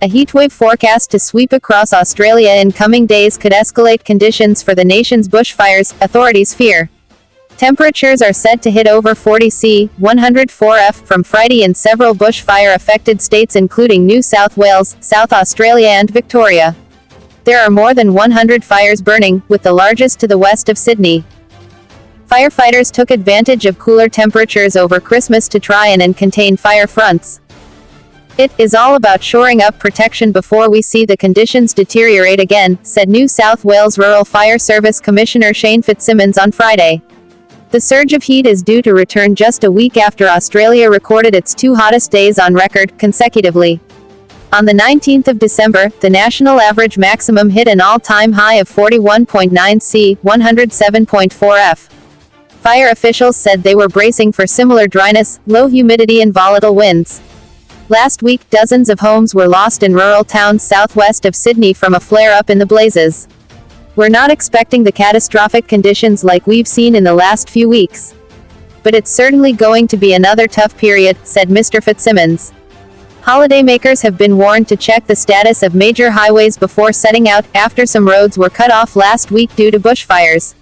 A heatwave forecast to sweep across Australia in coming days could escalate conditions for the nation's bushfires, authorities fear. Temperatures are said to hit over 40 C, 104 F from Friday in several bushfire-affected states including New South Wales, South Australia and Victoria. There are more than 100 fires burning, with the largest to the west of Sydney. Firefighters took advantage of cooler temperatures over Christmas to try and contain fire fronts. It is all about shoring up protection before we see the conditions deteriorate again, said New South Wales Rural Fire Service Commissioner Shane Fitzsimmons on Friday. The surge of heat is due to return just a week after Australia recorded its two hottest days on record, consecutively. On the 19th of December, the national average maximum hit an all-time high of 41.9 C, 107.4 F. Fire officials said they were bracing for similar dryness, low humidity and volatile winds. Last week, dozens of homes were lost in rural towns southwest of Sydney from a flare-up in the blazes. We're not expecting the catastrophic conditions like we've seen in the last few weeks. But it's certainly going to be another tough period, said Mr. Fitzsimmons. Holidaymakers have been warned to check the status of major highways before setting out, after some roads were cut off last week due to bushfires.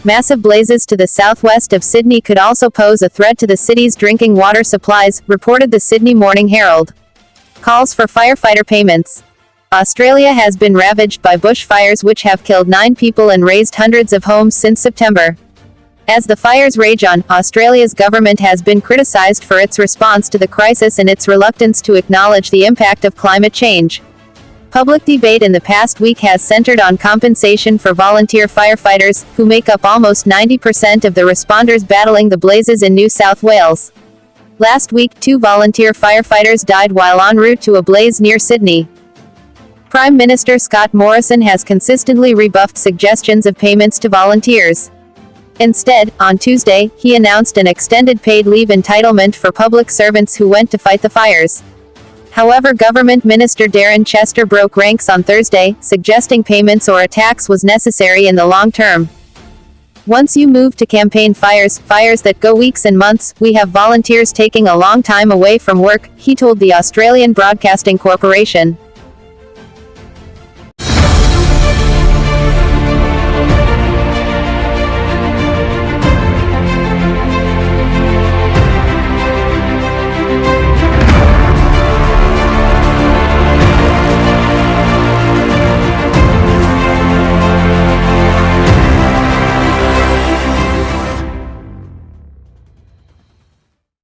Massive blazes to the southwest of Sydney could also pose a threat to the city's drinking water supplies, reported the Sydney Morning Herald. Calls for firefighter payments. Australia has been ravaged by bushfires which have killed 9 people and razed hundreds of homes since September. As the fires rage on, Australia's government has been criticised for its response to the crisis and its reluctance to acknowledge the impact of climate change. Public debate in the past week has centered on compensation for volunteer firefighters, who make up almost 90% of the responders battling the blazes in New South Wales. Last week, 2 volunteer firefighters died while en route to a blaze near Sydney. Prime Minister Scott Morrison has consistently rebuffed suggestions of payments to volunteers. Instead, on Tuesday, he announced an extended paid leave entitlement for public servants who went to fight the fires. However, Government Minister Darren Chester broke ranks on Thursday, suggesting payments or a tax was necessary in the long term. Once you move to campaign fires that go weeks and months, we have volunteers taking a long time away from work, he told the Australian Broadcasting Corporation.